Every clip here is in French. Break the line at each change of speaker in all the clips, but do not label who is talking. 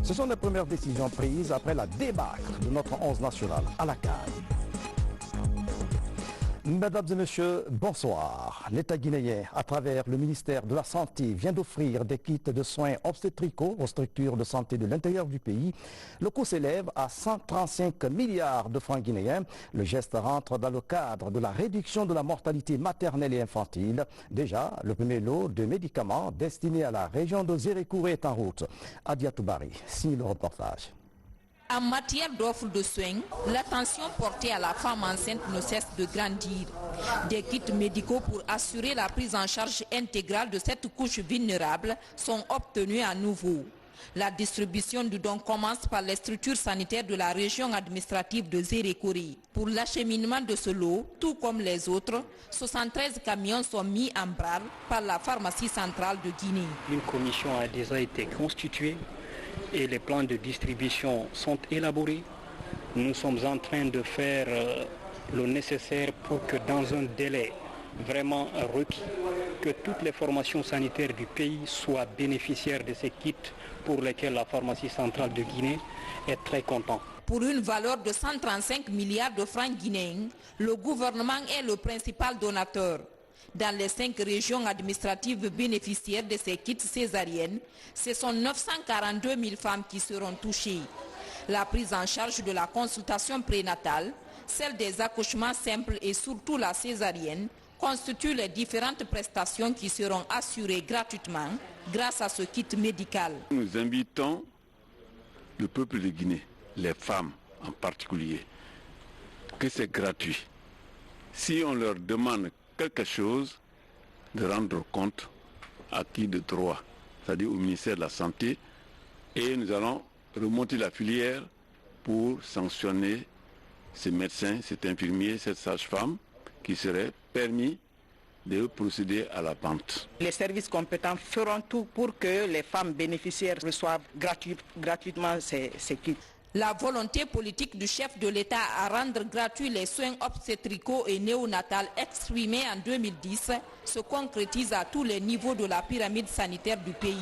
Ce sont les premières décisions prises après la débâcle de notre 11 national à la CAN. Mesdames et messieurs, bonsoir. L'État guinéen, à travers le ministère de la Santé, vient d'offrir des kits de soins obstétricaux aux structures de santé de l'intérieur du pays. Le coût s'élève à 135 milliards de francs guinéens. Le geste rentre dans le cadre de la réduction de la mortalité maternelle et infantile. Déjà, le premier lot de médicaments destinés à la région de Zérékouré est en route. Adia Toubari signe le reportage.
En matière d'offres de soins, l'attention portée à la femme enceinte ne cesse de grandir. Des kits médicaux pour assurer la prise en charge intégrale de cette couche vulnérable sont obtenus à nouveau. La distribution du don commence par les structures sanitaires de la région administrative de Zérékouré. Pour l'acheminement de ce lot, tout comme les autres, 73 camions sont mis en branle par la pharmacie centrale de Guinée.
Une commission a déjà été constituée et les plans de distribution sont élaborés. Nous sommes en train de faire le nécessaire pour que dans un délai vraiment requis, que toutes les formations sanitaires du pays soient bénéficiaires de ces kits pour lesquels la pharmacie centrale de Guinée est très contente.
Pour une valeur de 135 milliards de francs guinéens, le gouvernement est le principal donateur. Dans les 5 régions administratives bénéficiaires de ces kits césariennes, ce sont 942 000 femmes qui seront touchées. La prise en charge de la consultation prénatale, celle des accouchements simples et surtout la césarienne, constituent les différentes prestations qui seront assurées gratuitement grâce à ce kit médical.
Nous invitons le peuple de Guinée, les femmes en particulier, que c'est gratuit. Si on leur demande quelque chose, de rendre compte à qui de droit, c'est-à-dire au ministère de la Santé, et nous allons remonter la filière pour sanctionner ces médecins, cet infirmier, cette sage-femme qui serait permis de procéder à la vente.
Les services compétents feront tout pour que les femmes bénéficiaires reçoivent gratuitement ces kits.
La volonté politique du chef de l'État à rendre gratuits les soins obstétricaux et néonatals exprimés en 2010 se concrétise à tous les niveaux de la pyramide sanitaire du pays.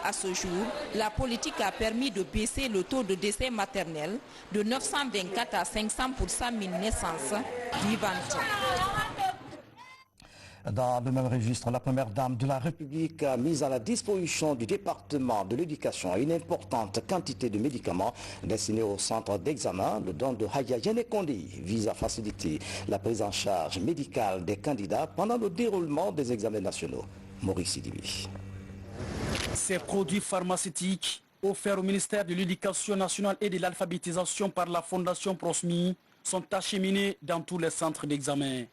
À ce jour, la politique a permis de baisser le taux de décès maternel de 924 à 500 pour 100 000 naissances vivantes.
Dans le même registre, la première dame de la République a mis à la disposition du département de l'éducation une importante quantité de médicaments destinés au centre d'examen. Le don de Haya Yenekondi vise à faciliter la prise en charge médicale des candidats pendant le déroulement des examens nationaux. Maurice Sidibi.
Ces produits pharmaceutiques offerts au ministère de l'Éducation nationale et de l'alphabétisation par la Fondation Prosmi sont acheminés dans tous les centres d'examen.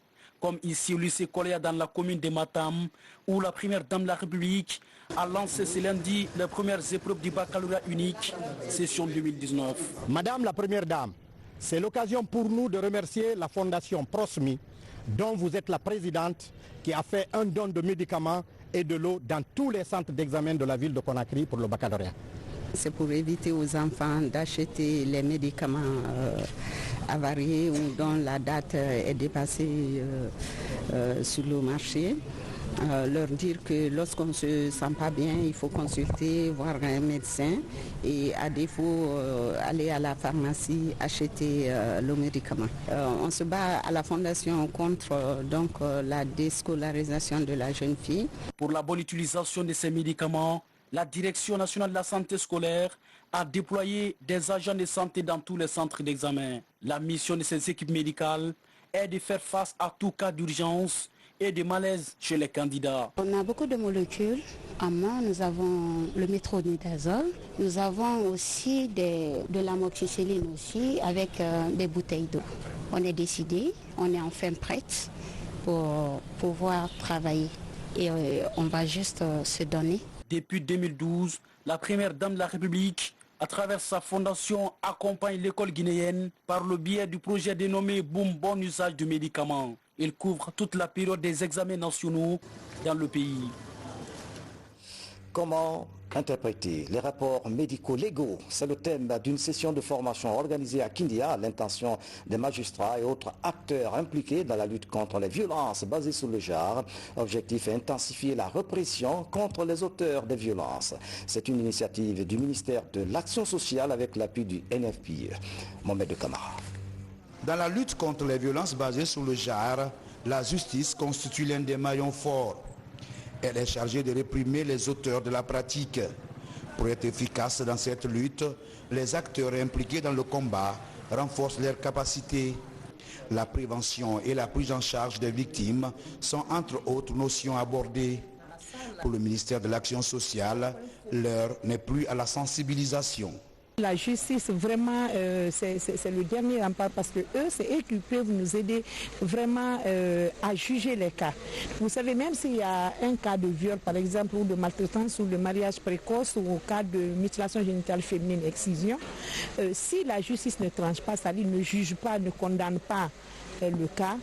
Comme ici au lycée Koléa dans la commune de Matam, où la première dame de la République a lancé ce lundi les premières épreuves du baccalauréat unique, session 2019.
Madame la première dame, c'est l'occasion pour nous de remercier la Fondation Prosmi, dont vous êtes la présidente, qui a fait un don de médicaments et de l'eau dans tous les centres d'examen de la ville de Conakry pour le baccalauréat.
C'est pour éviter aux enfants d'acheter les médicaments avariés ou dont la date est dépassée sur le marché. Leur dire que lorsqu'on ne se sent pas bien, il faut consulter, voir un médecin et à défaut aller à la pharmacie acheter le médicament. On se bat à la Fondation contre la déscolarisation de la jeune fille.
Pour la bonne utilisation de ces médicaments, la Direction nationale de la santé scolaire a déployé des agents de santé dans tous les centres d'examen. La mission de ces équipes médicales est de faire face à tout cas d'urgence et de malaise chez les candidats.
On a beaucoup de molécules. En main, nous avons le métronidazole. Nous avons aussi de l'amoxicilline aussi avec des bouteilles d'eau. On est décidé, on est enfin prête pour pouvoir travailler et on va juste se donner.
Depuis 2012, la première dame de la République, à travers sa fondation, accompagne l'école guinéenne par le biais du projet dénommé Boom Bon Usage du médicament. Il couvre toute la période des examens nationaux dans le pays.
Comment interpréter les rapports médico-légaux? C'est le thème d'une session de formation organisée à Kindia à l'intention des magistrats et autres acteurs impliqués dans la lutte contre les violences basées sur le genre. Objectif est intensifier la répression contre les auteurs des violences. C'est une initiative du ministère de l'Action sociale avec l'appui du NFPE. Mohamed Kamara.
Dans la lutte contre les violences basées sur le genre, la justice constitue l'un des maillons forts. Elle est chargée de réprimer les auteurs de la pratique. Pour être efficace dans cette lutte, les acteurs impliqués dans le combat renforcent leurs capacités. La prévention et la prise en charge des victimes sont entre autres notions abordées. Pour le ministère de l'Action sociale, l'heure n'est plus à la sensibilisation.
La justice, vraiment, c'est le dernier rempart parce que c'est eux qui peuvent nous aider vraiment à juger les cas. Vous savez, même s'il y a un cas de viol, par exemple, ou de maltraitance, ou de mariage précoce, ou au cas de mutilation génitale féminine, excision, si la justice ne tranche pas, c'est-à-dire ne juge pas, ne condamne pas le cas,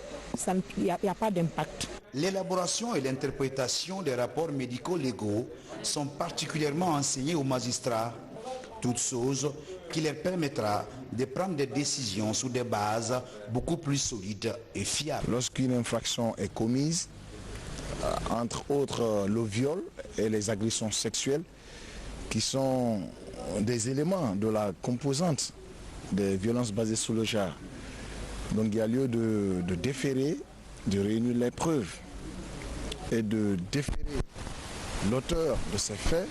il n'y a pas d'impact.
L'élaboration et l'interprétation des rapports médico-légaux sont particulièrement enseignées aux magistrats. Toute chose qui leur permettra de prendre des décisions sur des bases beaucoup plus solides et fiables.
Lorsqu'une infraction est commise, entre autres le viol et les agressions sexuelles, qui sont des éléments de la composante des violences basées sur le genre. Donc il y a lieu de déférer, de réunir les preuves et de déférer l'auteur de ces faits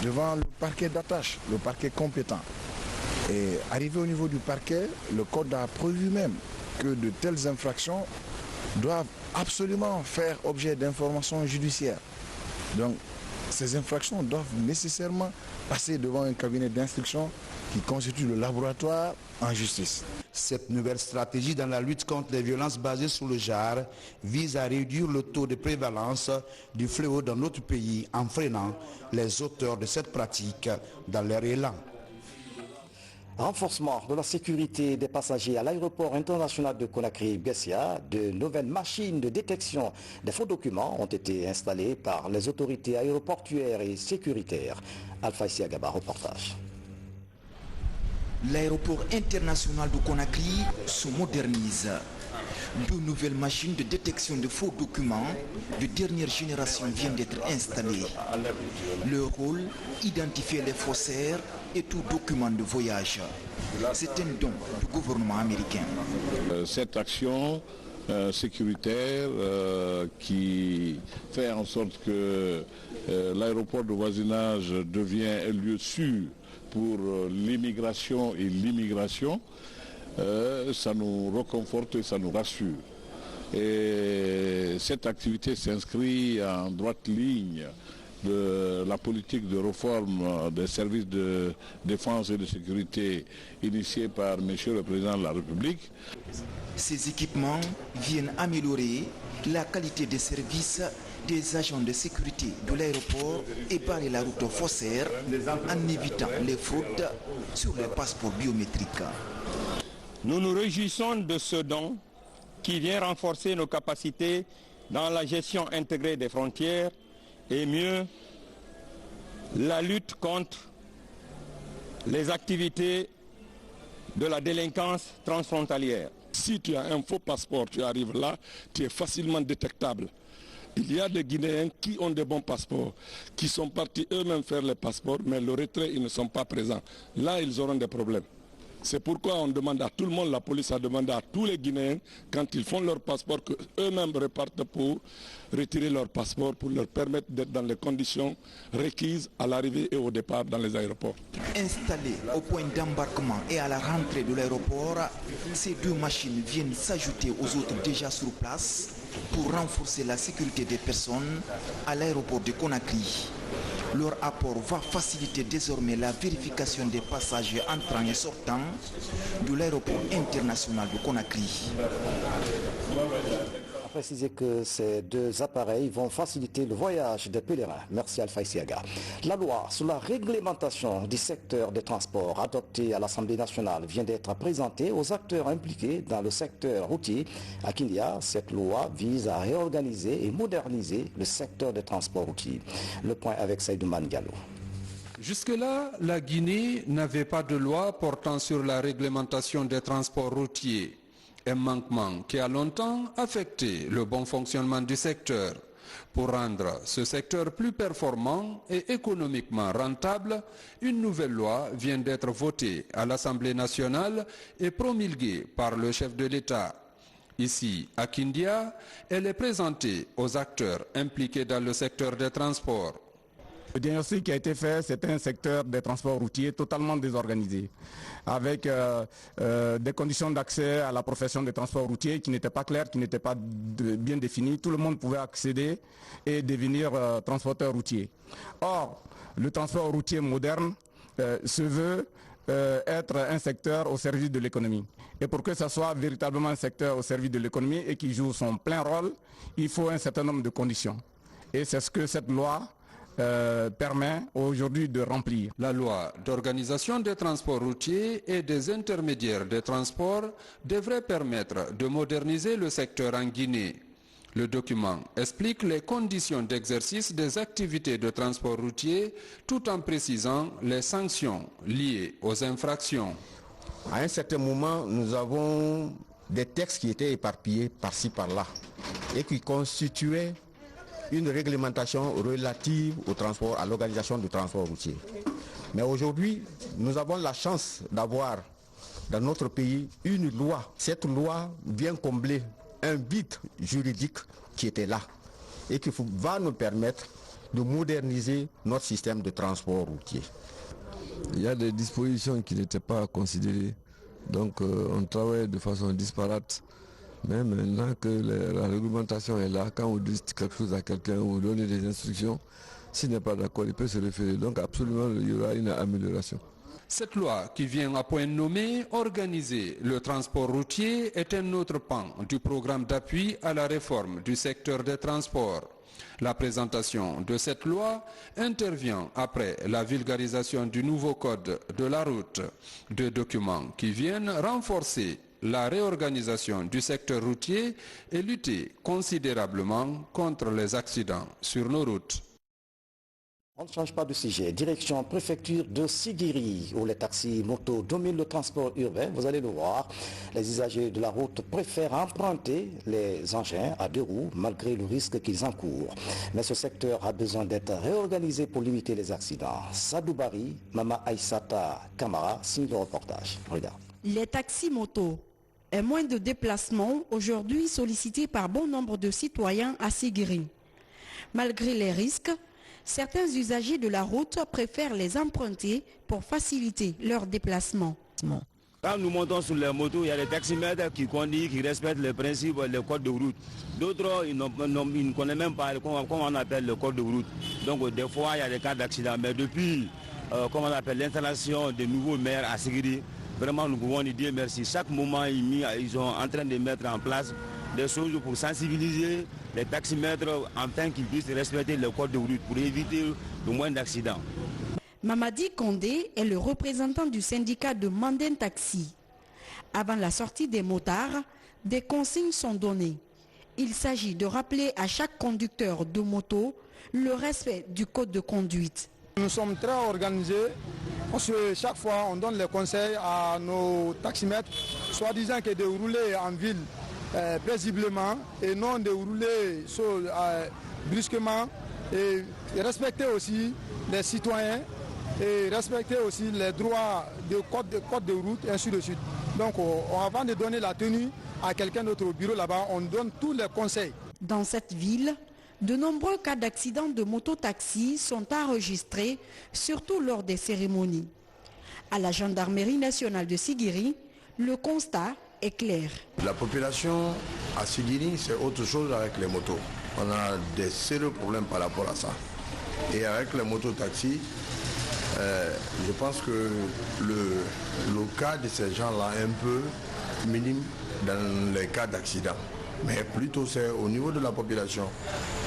devant le parquet d'attache, le parquet compétent. Et arrivé au niveau du parquet, le code a prévu même que de telles infractions doivent absolument faire objet d'informations judiciaires. Donc ces infractions doivent nécessairement passer devant un cabinet d'instruction qui constitue le laboratoire en justice.
Cette nouvelle stratégie dans la lutte contre les violences basées sur le genre vise à réduire le taux de prévalence du fléau dans notre pays en freinant les auteurs de cette pratique dans leur élan.
Renforcement de la sécurité des passagers à l'aéroport international de Conakry-Bessia, de nouvelles machines de détection des faux documents ont été installées par les autorités aéroportuaires et sécuritaires. Alpha Siagaba, reportage.
L'aéroport international de Conakry se modernise. Deux nouvelles machines de détection de faux documents de dernière génération viennent d'être installées. Leur rôle, identifier les faussaires et tout document de voyage. C'est un don du gouvernement américain.
Cette action sécuritaire qui fait en sorte que l'aéroport de voisinage devient un lieu sûr pour l'immigration et l'immigration, ça nous reconforte et ça nous rassure. Et cette activité s'inscrit en droite ligne de la politique de réforme des services de défense et de sécurité initiée par M. le Président de la République.
Ces équipements viennent améliorer la qualité des services des agents de sécurité de l'aéroport et barrer la route aux faussaires en évitant les fraudes sur les passeports biométriques.
Nous nous réjouissons de ce don qui vient renforcer nos capacités dans la gestion intégrée des frontières et mieux la lutte contre les activités de la délinquance transfrontalière.
Si tu as un faux passeport, tu arrives là, tu es facilement détectable. Il y a des Guinéens qui ont des bons passeports, qui sont partis eux-mêmes faire les passeports, mais le retrait, ils ne sont pas présents. Là, ils auront des problèmes. C'est pourquoi on demande à tout le monde, la police a demandé à tous les Guinéens, quand ils font leur passeport, qu'eux-mêmes repartent pour retirer leur passeport, pour leur permettre d'être dans les conditions requises à l'arrivée et au départ dans les aéroports.
Installées au point d'embarquement et à la rentrée de l'aéroport, ces deux machines viennent s'ajouter aux autres déjà sur place pour renforcer la sécurité des personnes à l'aéroport de Conakry. Leur apport va faciliter désormais la vérification des passagers entrant et sortant de l'aéroport international de Conakry.
a précisé que ces deux appareils vont faciliter le voyage des pèlerins. Merci Alpha Isiaga. La loi sur la réglementation du secteur des transports adoptée à l'Assemblée nationale vient d'être présentée aux acteurs impliqués dans le secteur routier. À Kindia, cette loi vise à réorganiser et moderniser le secteur des transports routiers. Le point avec Saïdouman Diallo.
Jusque-là, la Guinée n'avait pas de loi portant sur la réglementation des transports routiers. Un manquement qui a longtemps affecté le bon fonctionnement du secteur. Pour rendre ce secteur plus performant et économiquement rentable, une nouvelle loi vient d'être votée à l'Assemblée nationale et promulguée par le chef de l'État. Ici, à Kindia, elle est présentée aux acteurs impliqués dans le secteur des transports.
Le diagnostic qui a été fait, c'est un secteur des transports routiers totalement désorganisé, avec des conditions d'accès à la profession des transports routiers qui n'étaient pas claires, qui n'étaient pas bien définies. Tout le monde pouvait accéder et devenir transporteur routier. Or, le transport routier moderne se veut être un secteur au service de l'économie. Et pour que ce soit véritablement un secteur au service de l'économie et qui joue son plein rôle, il faut un certain nombre de conditions. Et c'est ce que cette loi permet aujourd'hui de remplir.
La loi d'organisation des transports routiers et des intermédiaires des transports devrait permettre de moderniser le secteur en Guinée. Le document explique les conditions d'exercice des activités de transport routier tout en précisant les sanctions liées aux infractions.
À un certain moment, nous avons des textes qui étaient éparpillés par-ci par-là et qui constituaient une réglementation relative au transport, à l'organisation du transport routier. Mais aujourd'hui, nous avons la chance d'avoir dans notre pays une loi. Cette loi vient combler un vide juridique qui était là et qui va nous permettre de moderniser notre système de transport routier.
Il y a des dispositions qui n'étaient pas considérées, donc on travaille de façon disparate. Mais maintenant que la réglementation est là, quand on dit quelque chose à quelqu'un ou donner des instructions, s'il n'est pas d'accord, il peut se référer. Donc absolument, il y aura une amélioration.
Cette loi qui vient à point nommé organiser le transport routier est un autre pan du programme d'appui à la réforme du secteur des transports. La présentation de cette loi intervient après la vulgarisation du nouveau code de la route, deux documents qui viennent renforcer la réorganisation du secteur routier et lutter considérablement contre les accidents sur nos routes.
On ne change pas de sujet. Direction préfecture de Sigiri, où les taxis motos dominent le transport urbain. Vous allez le voir, les usagers de la route préfèrent emprunter les engins à deux roues malgré le risque qu'ils encourent. Mais ce secteur a besoin d'être réorganisé pour limiter les accidents. Sadou Bari, Mama Aïssata Kamara signe le reportage. Regarde.
Les taxis motos. Un moyen de déplacement aujourd'hui sollicité par bon nombre de citoyens à Sigiri. Malgré les risques, certains usagers de la route préfèrent les emprunter pour faciliter leur déplacement.
Quand nous montons sur les motos, il y a des taximètres qui conduisent, qui respectent les principes, le code de route. D'autres, ils ne connaissent même pas comment on appelle le code de route. Donc des fois, il y a des cas d'accident. Mais depuis l'installation des nouveaux maires à Sigiri, vraiment, nous pouvons lui dire merci. Chaque moment, ils sont en train de mettre en place des choses pour sensibiliser les taximètres afin qu'ils puissent respecter le code de route pour éviter le moins d'accidents.
Mamadi Kondé est le représentant du syndicat de Manden Taxi. Avant la sortie des motards, des consignes sont données. Il s'agit de rappeler à chaque conducteur de moto le respect du code de conduite.
Nous sommes très organisés parce que chaque fois on donne les conseils à nos taximètres, soi-disant que de rouler en ville paisiblement et non de rouler brusquement et respecter aussi les citoyens et respecter aussi les droits de code de route et ainsi de suite. Donc avant de donner la tenue à quelqu'un d'autre au bureau là-bas, on donne tous les conseils.
Dans cette ville, de nombreux cas d'accidents de moto-taxi sont enregistrés, surtout lors des cérémonies. À la gendarmerie nationale de Sigiri, le constat est clair.
La population à Sigiri, c'est autre chose avec les motos. On a des sérieux problèmes par rapport à ça. Et avec les motos-taxis, je pense que le cas de ces gens-là est un peu minime dans les cas d'accident. Mais plutôt c'est au niveau de la population.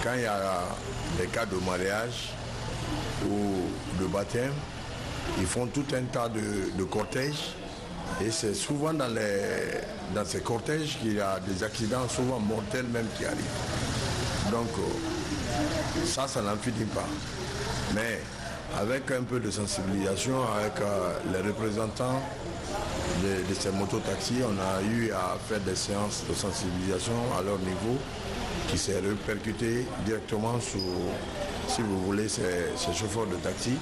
Quand il y a des cas de mariage ou de baptême, ils font tout un tas de cortèges. Et c'est souvent dans ces cortèges qu'il y a des accidents, souvent mortels même, qui arrivent. Donc ça n'en finit pas. Mais avec un peu de sensibilisation, avec les représentants de ces mototaxis, on a eu à faire des séances de sensibilisation à leur niveau qui s'est répercuté directement sur, si vous voulez, ces chauffeurs de taxi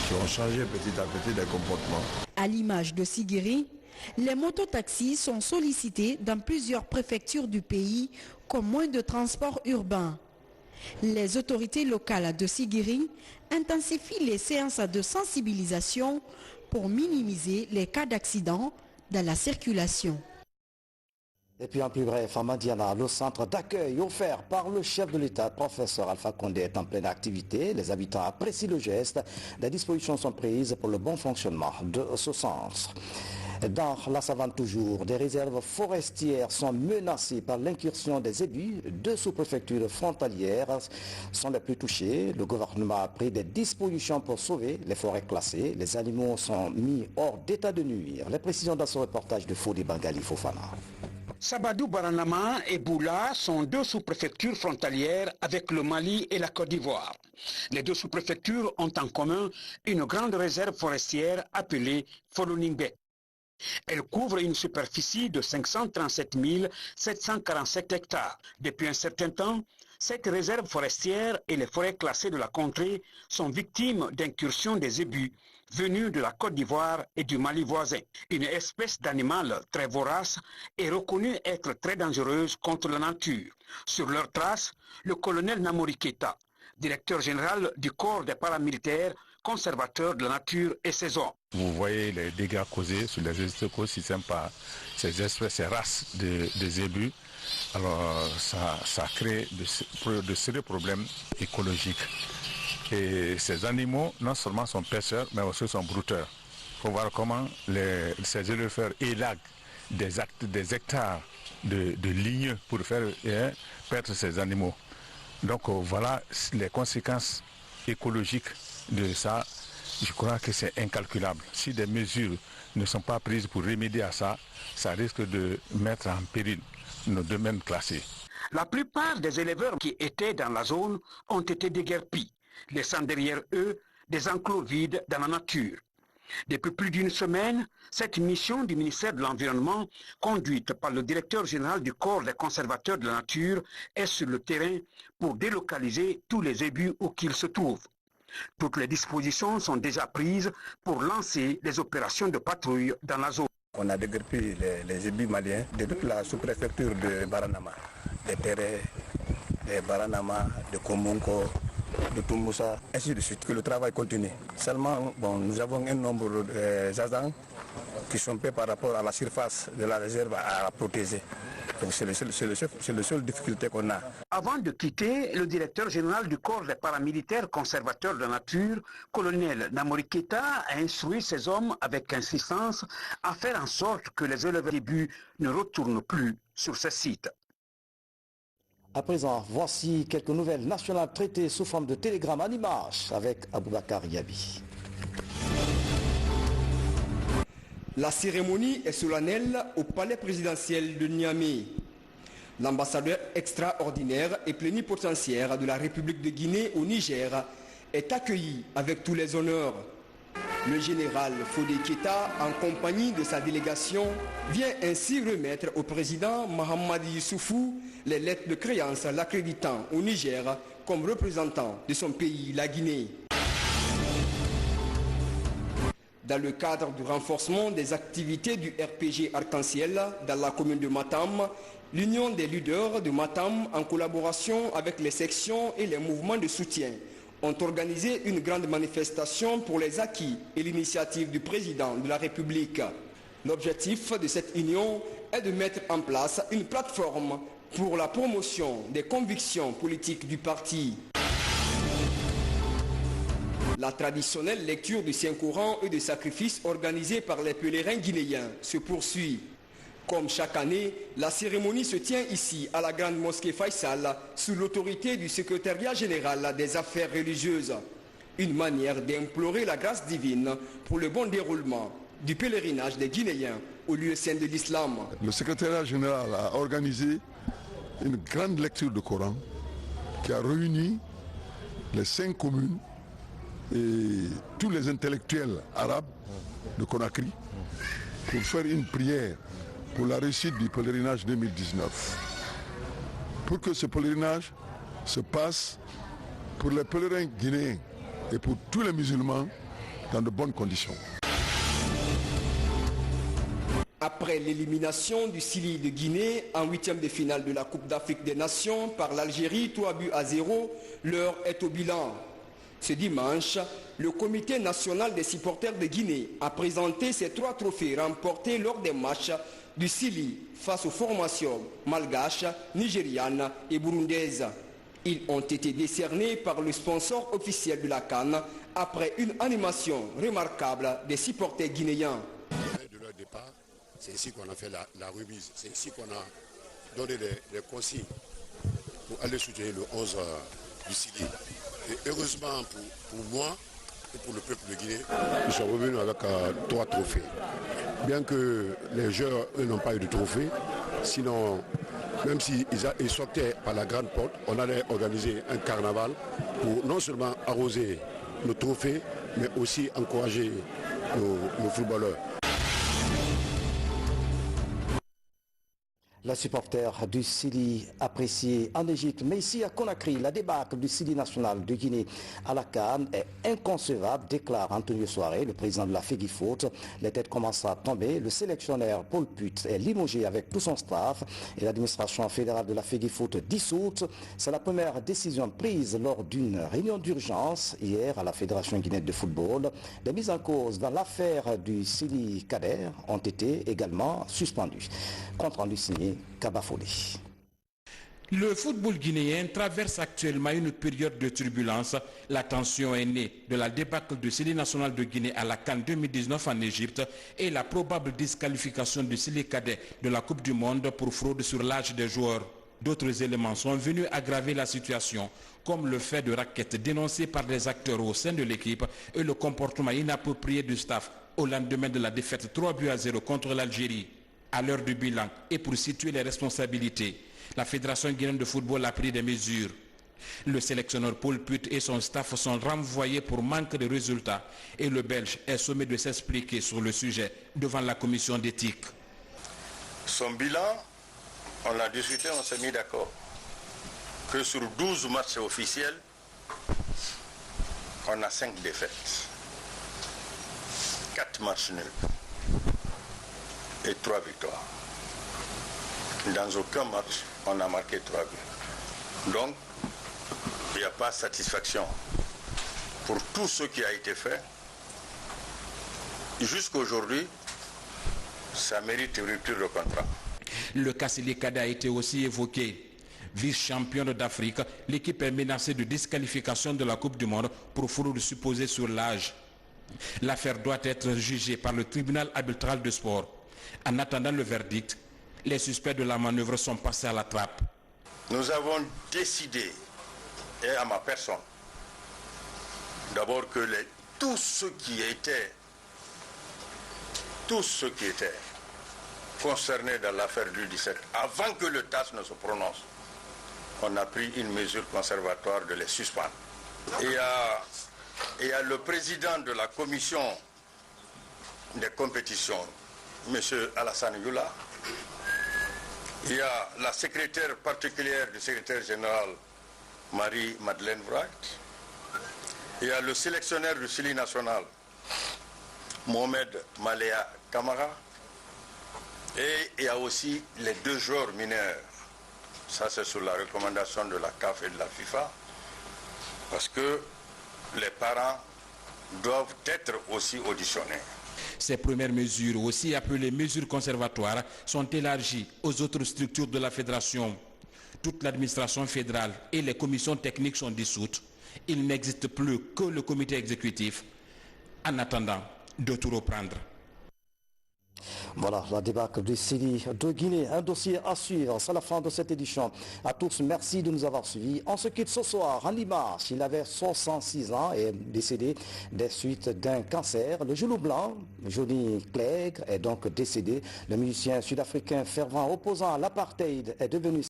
qui ont changé petit à petit des comportements.
À l'image de Sigiri, les mototaxis sont sollicités dans plusieurs préfectures du pays comme moyen de transport urbain. Les autorités locales de Sigiri intensifient les séances de sensibilisation pour minimiser les cas d'accident dans la circulation.
Et puis en plus bref, à Madiana, le centre d'accueil offert par le chef de l'État, professeur Alpha Condé, est en pleine activité. Les habitants apprécient le geste. Des dispositions sont prises pour le bon fonctionnement de ce centre. Dans la savane toujours, des réserves forestières sont menacées par l'incursion des ébus. Deux sous-préfectures frontalières sont les plus touchées. Le gouvernement a pris des dispositions pour sauver les forêts classées. Les animaux sont mis hors d'état de nuire. Les précisions dans ce reportage de Fodi Bangali Fofana.
Sabadou Baranama et Boula sont deux sous-préfectures frontalières avec le Mali et la Côte d'Ivoire. Les deux sous-préfectures ont en commun une grande réserve forestière appelée Foloningbe. Elle couvre une superficie de 537 747 hectares. Depuis un certain temps, cette réserve forestière et les forêts classées de la contrée sont victimes d'incursions des ébus venus de la Côte d'Ivoire et du Mali voisin. Une espèce d'animal très vorace est reconnue être très dangereuse contre la nature. Sur leurs traces, le colonel Namori Keita, directeur général du corps des paramilitaires, conservateur de la nature et ses hommes.
Vous voyez les dégâts causés sur les écosystèmes par ces espèces, ces races de zébus. Alors ça crée de sérieux problèmes écologiques. Et ces animaux, non seulement sont pêcheurs, mais aussi sont brouteurs. Il faut voir comment ces éleveurs élaguent des hectares de lignes pour faire perdre ces animaux. Donc voilà les conséquences écologiques de ça. Je crois que c'est incalculable. Si des mesures ne sont pas prises pour remédier à ça, ça risque de mettre en péril nos domaines classés.
La plupart des éleveurs qui étaient dans la zone ont été déguerpis, laissant derrière eux des enclos vides dans la nature. Depuis plus d'une semaine, cette mission du ministère de l'Environnement, conduite par le directeur général du corps des conservateurs de la nature, est sur le terrain pour délocaliser tous les ébus où qu'ils se trouvent. Toutes les dispositions sont déjà prises pour lancer les opérations de patrouille dans la zone.
On a déguerpi les ébus maliens de toute la sous-préfecture de Baranama, de Terre, de Baranama, de Komonko, de Toumoussa, ainsi de suite, que le travail continue. Seulement, nous avons un nombre d'agents qui sont faits par rapport à la surface de la réserve à protéger. Donc c'est la seule difficulté qu'on a.
Avant de quitter, le directeur général du corps des paramilitaires conservateurs de la nature, colonel Namori Keita, a instruit ses hommes avec insistance à faire en sorte que les éleveurs d'ébus ne retournent plus sur ces sites.
À présent, voici quelques nouvelles nationales traitées sous forme de télégramme en images avec Aboubakar Yabi.
La cérémonie est solennelle au palais présidentiel de Niamey. L'ambassadeur extraordinaire et plénipotentiaire de la République de Guinée au Niger est accueilli avec tous les honneurs. Le général Fodé Keita, en compagnie de sa délégation, vient ainsi remettre au président Mahamadou Issoufou les lettres de créance l'accréditant au Niger comme représentant de son pays, la Guinée. Dans le cadre du renforcement des activités du RPG Arc-en-Ciel dans la commune de Matam, l'Union des leaders de Matam, en collaboration avec les sections et les mouvements de soutien, ont organisé une grande manifestation pour les acquis et l'initiative du président de la République. L'objectif de cette union est de mettre en place une plateforme pour la promotion des convictions politiques du parti. La traditionnelle lecture du Saint-Coran et des sacrifices organisés par les pèlerins guinéens se poursuit. Comme chaque année, la cérémonie se tient ici à la Grande Mosquée Faisal sous l'autorité du secrétariat général des affaires religieuses. Une manière d'implorer la grâce divine pour le bon déroulement du pèlerinage des Guinéens au lieu saint de l'islam.
Le secrétariat général a organisé une grande lecture du Coran qui a réuni les 5 communes et tous les intellectuels arabes de Conakry pour faire une prière pour la réussite du pèlerinage 2019. Pour que ce pèlerinage se passe pour les pèlerins guinéens et pour tous les musulmans dans de bonnes conditions.
Après l'élimination du Sili de Guinée en 8e de finale de la Coupe d'Afrique des Nations par l'Algérie 3-0, l'heure est au bilan. Ce dimanche, le comité national des supporters de Guinée a présenté ses 3 trophées remportés lors des matchs du Sili face aux formations malgaches, nigérianes et burundaises. Ils ont été décernés par le sponsor officiel de la CAN après une animation remarquable des supporters guinéens.
De leur départ, c'est ici qu'on a fait la remise, c'est ici qu'on a donné les consignes pour aller soutenir le 11 du Sili. Et heureusement pour moi et pour le peuple de Guinée, ils sont revenus avec 3 trophées. Bien que les joueurs, eux, n'ont pas eu de trophée, sinon, même s'ils sortaient par la grande porte, on allait organiser un carnaval pour non seulement arroser le trophée, mais aussi encourager nos footballeurs.
Les supporters du Sili appréciés en Égypte, mais ici à Conakry, la débâcle du Sili national de Guinée à la CAN est inconcevable, déclare Antonio Soare, le président de la FEGIFOOT. Les têtes commencent à tomber. Le sélectionneur Paul Putt est limogé avec tout son staff et l'administration fédérale de la FEGIFOOT dissoute. C'est la première décision prise lors d'une réunion d'urgence hier à la Fédération guinéenne de football. Des mises en cause dans l'affaire du Sili Kader ont été également suspendues. Compte rendu signé Kabafoli.
Le football guinéen traverse actuellement une période de turbulence. La tension est née de la débâcle du Sili national de Guinée à la CAN 2019 en Égypte et la probable disqualification du Sili Cadet de la Coupe du Monde pour fraude sur l'âge des joueurs. D'autres éléments sont venus aggraver la situation, comme le fait de raquettes dénoncées par des acteurs au sein de l'équipe et le comportement inapproprié du staff au lendemain de la défaite 3-0 contre l'Algérie. À l'heure du bilan et pour situer les responsabilités, la Fédération guinéenne de football a pris des mesures. Le sélectionneur Paul Putt et son staff sont renvoyés pour manque de résultats et le Belge est sommé de s'expliquer sur le sujet devant la commission d'éthique.
Son bilan, on l'a discuté, on s'est mis d'accord que sur 12 matchs officiels, on a 5 défaites, 4 matchs nuls et 3 victoires. Dans aucun match, on a marqué 3 buts. Donc, il n'y a pas de satisfaction pour tout ce qui a été fait. Jusqu'aujourd'hui, ça mérite une rupture de contrat.
Le cas Sili Cadet a été aussi évoqué. Vice-championne d'Afrique, l'équipe est menacée de disqualification de la Coupe du Monde pour fraude supposée sur l'âge. L'affaire doit être jugée par le tribunal arbitral de sport. En attendant le verdict, les suspects de la manœuvre sont passés à la trappe.
Nous avons décidé, et à ma personne, d'abord que tous ceux qui étaient concernés dans l'affaire du 17, avant que le TAS ne se prononce, on a pris une mesure conservatoire de les suspendre. Il y a le président de la commission des compétitions, M. Alassane Youla. Il y a la secrétaire particulière du secrétaire général, Marie-Madeleine Wright. Il y a le sélectionneur du Sili national, Mohamed Maléa Kamara. Et il y a aussi les 2 joueurs mineurs. Ça, c'est sous la recommandation de la CAF et de la FIFA. Parce que les parents doivent être aussi auditionnés.
Ces premières mesures, aussi appelées mesures conservatoires, sont élargies aux autres structures de la fédération. Toute l'administration fédérale et les commissions techniques sont dissoutes. Il n'existe plus que le comité exécutif. En attendant de tout reprendre.
Voilà, la débâcle du Sidi de Guinée, un dossier à suivre. C'est la fin de cette édition. À tous, merci de nous avoir suivis. On se quitte ce soir en Limas. Il avait 66 ans et est décédé des suites d'un cancer. Le genou blanc, Johnny Clegg, est donc décédé. Le musicien sud-africain fervent opposant à l'apartheid est devenu